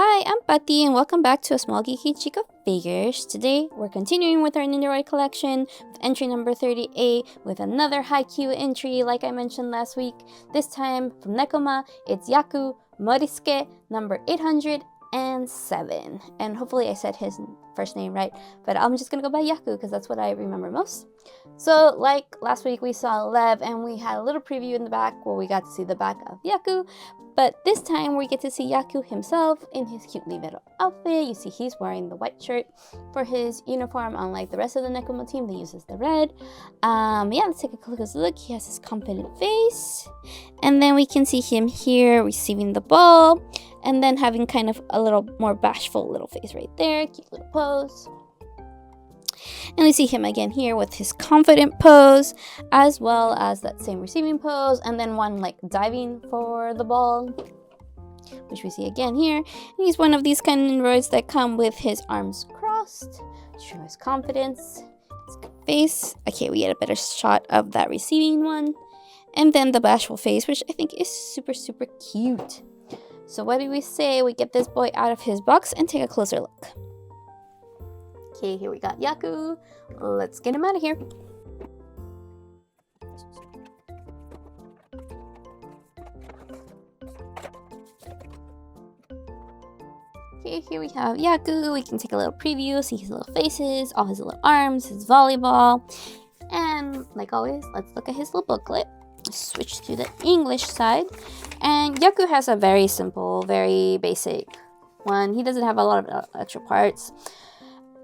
Hi, I'm Pati and welcome back to A Small Geeky Chica Figures. Today, we're continuing with our Nendoroid Collection with entry number 38 with another Haikyu entry like I mentioned last week. This time from Nekoma, it's Yaku Morisuke number 807. And hopefully I said his first name right, but I'm just gonna go by Yaku because that's what I remember most. So, like last week, we saw Lev and we had a little preview in the back where we got to see the back of Yaku. But this time we get to see Yaku himself in his cute libero outfit. You see he's wearing the white shirt for his uniform, unlike the rest of the Nekoma team that uses the red. Yeah, let's take a closer look. He has his confident face. And then we can see him here receiving the ball. And then having kind of a little more bashful little face right there. Cute little pose. And we see him again here with his confident pose, as well as that same receiving pose, and then one like diving for the ball, which we see again here. And he's one of these kind of Nendoroids that come with his arms crossed to show his confidence, his good face. Okay, we get a better shot of that receiving one. And then the bashful face, which I think is super, super cute. So what do we say? We get this boy out of his box and take a closer look. Okay, here we got Yaku. Let's get him out of here. Okay, here we have Yaku. We can take a little preview, see his little faces, all his little arms, his volleyball. And like always, let's look at his little booklet. Switch to the English side. And Yaku has a very simple, very basic one. He doesn't have a lot of extra parts.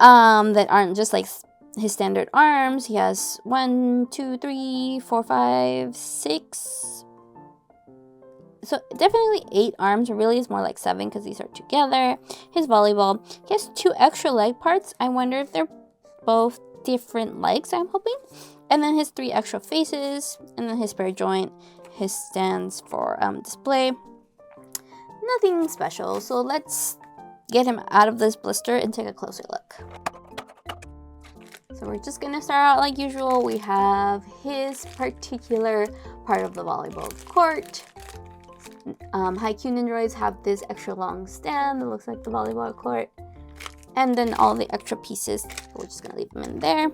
That aren't just like his standard arms. He has 1, 2, 3, 4, 5, 6. So definitely 8 arms. Really is more like 7 because these are together. His volleyball. He has 2 extra leg parts. I wonder if they're both different legs, I'm hoping. And then his 3 extra faces. And then his spare joint. His stands for display. Nothing special. So let's get him out of this blister and take a closer look. So we're just gonna start out like usual. We have his particular part of the volleyball court. Haikyu Nendoroids have this extra long stand that looks like the volleyball court. And then all the extra pieces, we're just gonna leave them in there.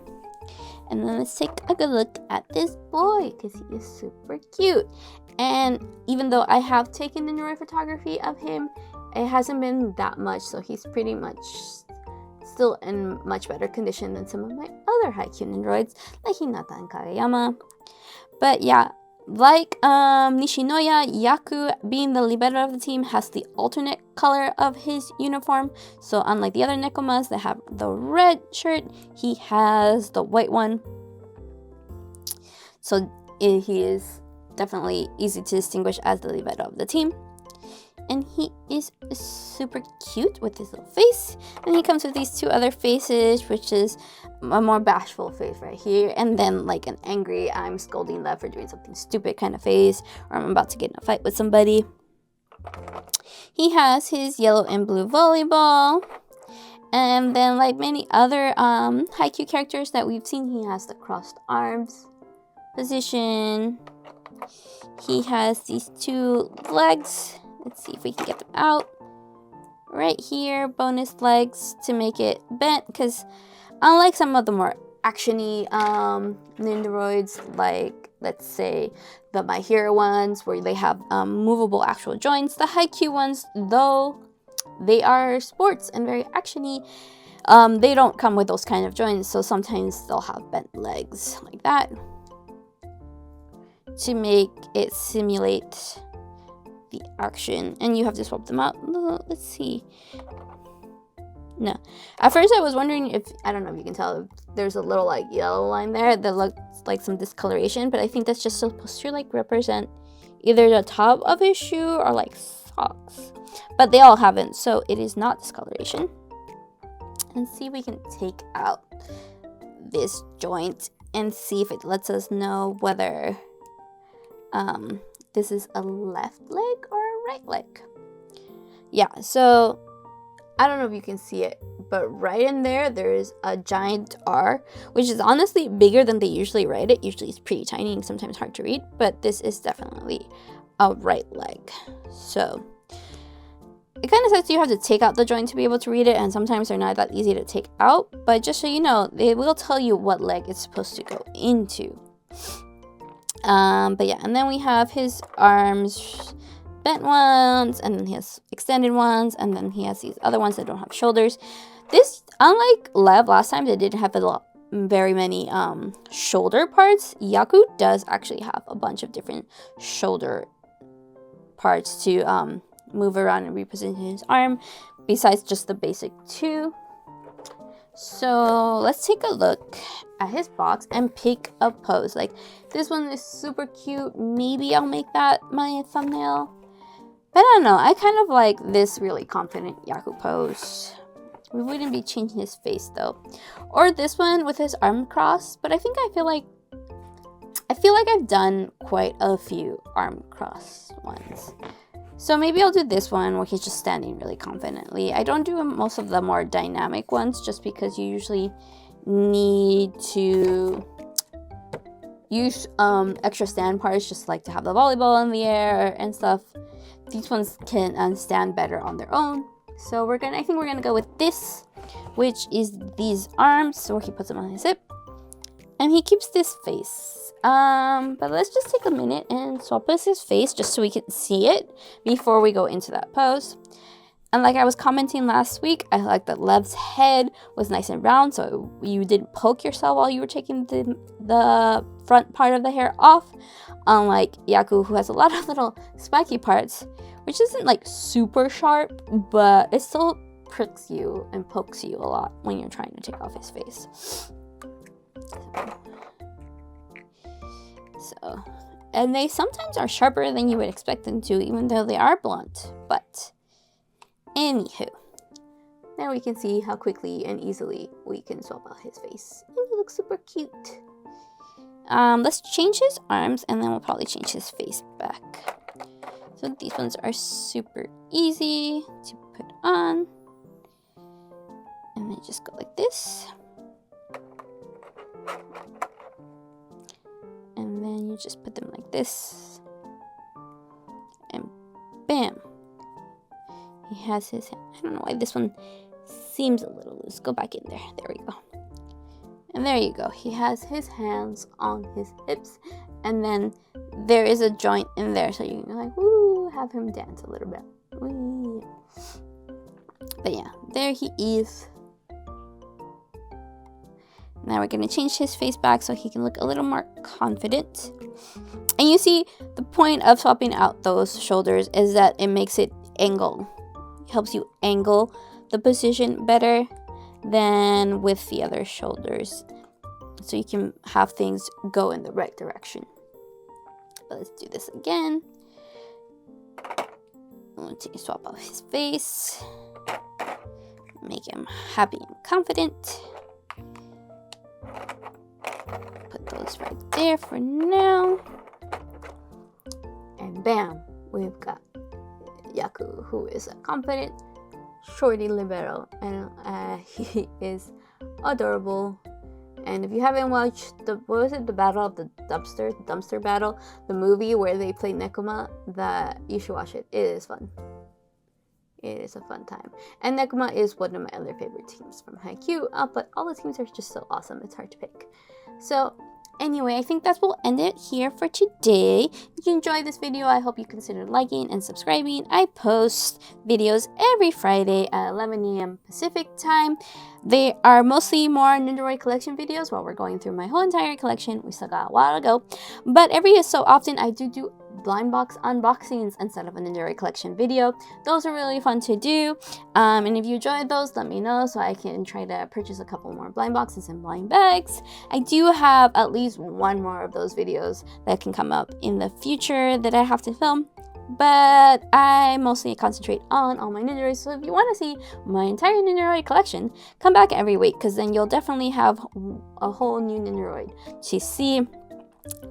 And then let's take a good look at this boy because he is super cute. And even though I have taken Nendoroid photography of him, it hasn't been that much, so he's pretty much still in much better condition than some of my other Haikyu Nendoroids, like Hinata and Kageyama. But yeah, like Nishinoya, Yaku, being the libero of the team, has the alternate color of his uniform. So unlike the other Nekomas that have the red shirt, he has the white one. So he is definitely easy to distinguish as the libero of the team. And he is super cute with his little face. And he comes with these 2 other faces, which is a more bashful face right here. And then like an angry, I'm scolding Lev for doing something stupid kind of face. Or I'm about to get in a fight with somebody. He has his yellow and blue volleyball. And then like many other Haikyu characters that we've seen, he has the crossed arms position. He has these 2 legs. Let's see if we can get them out. Right here, bonus legs to make it bent. Because unlike some of the more actiony Nendoroids, like let's say the My Hero ones, where they have movable actual joints, the Haikyu ones, though they are sports and very actiony, they don't come with those kind of joints. So sometimes they'll have bent legs like that to make it simulate the action, and you have to swap them out. Let's see. No, at first I was wondering if, I don't know if you can tell, there's a little like yellow line there that looks like some discoloration, but I think that's just supposed to like represent either the top of his shoe or like socks, but they all haven't, so it is not discoloration. And see if we can take out this joint and see if it lets us know whether this is a left leg or a right leg. Yeah, so I don't know if you can see it, but right in there, there is a giant R, which is honestly bigger than they usually write it. Usually it's pretty tiny and sometimes hard to read, but this is definitely a right leg. So it kind of says you have to take out the joint to be able to read it, and sometimes they're not that easy to take out, but just so you know, they will tell you what leg it's supposed to go into. But yeah, and then we have his arms, bent ones, and then he has extended ones, and then he has these other ones that don't have shoulders. This, unlike Lev last time, they didn't have very many shoulder parts. Yaku does actually have a bunch of different shoulder parts to move around and reposition his arm, besides just the basic 2. So let's take a look at his box and pick a pose. Like, this one is super cute. Maybe I'll make that my thumbnail. But I don't know. I kind of like this really confident Yaku pose. We wouldn't be changing his face though. Or this one with his arm crossed. But I feel like I've done quite a few arm cross ones. So maybe I'll do this one where he's just standing really confidently. I don't do most of the more dynamic ones just because you usually need to use extra stand parts, just like to have the volleyball in the air and stuff. These ones can stand better on their own. So I think we're gonna go with this, which is these arms. So he puts them on his hip, and he keeps this face. But let's just take a minute and swap his face just so we can see it before we go into that pose. And like I was commenting last week, I like that Lev's head was nice and round, so you didn't poke yourself while you were taking the front part of the hair off. Unlike Yaku, who has a lot of little spiky parts, which isn't like super sharp, but it still pricks you and pokes you a lot when you're trying to take off his face. So, and they sometimes are sharper than you would expect them to, even though they are blunt. But anywho, now we can see how quickly and easily we can swap out his face. And he looks super cute. Let's change his arms, and then we'll probably change his face back. So these ones are super easy to put on. And they just go like this. And then you just put them like this. And bam. He has his hand. I don't know why this one seems a little loose. Go back in there. There we go. And there you go. He has his hands on his hips. And then there is a joint in there. So you can like, woo, have him dance a little bit. Wee. But yeah, there he is. Now we're going to change his face back so he can look a little more confident. And you see, the point of swapping out those shoulders is that it makes it angle. It helps you angle the position better than with the other shoulders. So you can have things go in the right direction. But let's do this again. Let's swap out his face. Make him happy and confident. Put those right there for now. And bam, we've got Yaku, who is a confident shorty libero, and he is adorable. And if you haven't watched the Battle of the Dumpster Battle, the movie where they play Nekoma, you should watch it. It is fun. It is a fun time. And Nekoma is one of my other favorite teams from Haikyu, but all the teams are just so awesome, it's hard to pick. So anyway, I think that will end it here for today. If you enjoyed this video, I hope you consider liking and subscribing. I post videos every Friday at 11 a.m. Pacific time. They are mostly more Nendoroid Collection videos while we're going through my whole entire collection. We still got a while to go. But every so often, I do blind box unboxings instead of a Nendoroid Collection video. Those are really fun to do. And if you enjoyed those, let me know so I can try to purchase a couple more blind boxes and blind bags. I do have at least one more of those videos that can come up in the future that I have to film. But I mostly concentrate on all my Nendoroids. So if you want to see my entire Nendoroid collection, come back every week, because then you'll definitely have a whole new Nendoroid to see.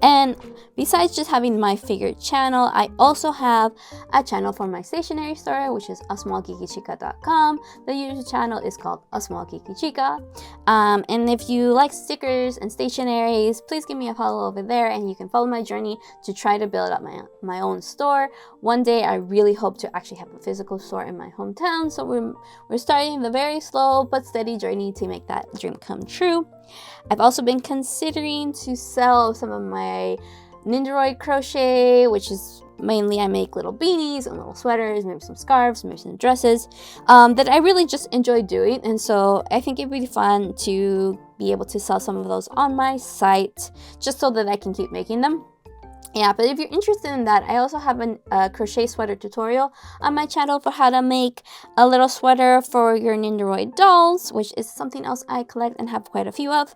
And besides just having my figure channel, I also have a channel for my stationery store, which is asmallgeekychica.com. The YouTube channel is called A Small Geeky Chica. And if you like stickers and stationaries, please give me a follow over there, and you can follow my journey to try to build up my own store. One day, I really hope to actually have a physical store in my hometown. So we're starting the very slow but steady journey to make that dream come true. I've also been considering to sell some of my Nendoroid crochet, which is mainly I make little beanies and little sweaters, maybe some scarves, maybe some dresses, that I really just enjoy doing. And so I think it'd be fun to be able to sell some of those on my site, just so that I can keep making them. Yeah, but if you're interested in that, I also have a crochet sweater tutorial on my channel for how to make a little sweater for your Nendoroid dolls, which is something else I collect and have quite a few of.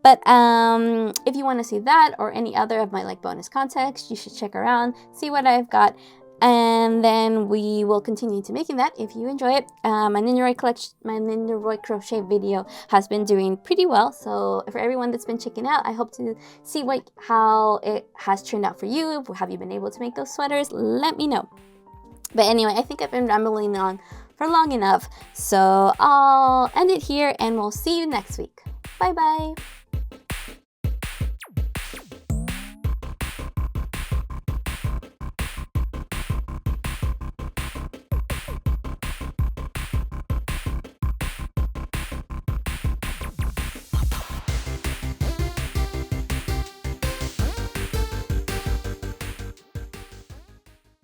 But if you want to see that or any other of my bonus context, you should check around, see what I've got, and then we will continue to making that if you enjoy it. My Nendoroid collection, my Nendoroid crochet video has been doing pretty well. So for everyone that's been checking out, I hope to see how it has turned out for you. Have you been able to make those sweaters? Let me know. But anyway, I think I've been rambling on for long enough. So I'll end it here, and we'll see you next week. Bye bye.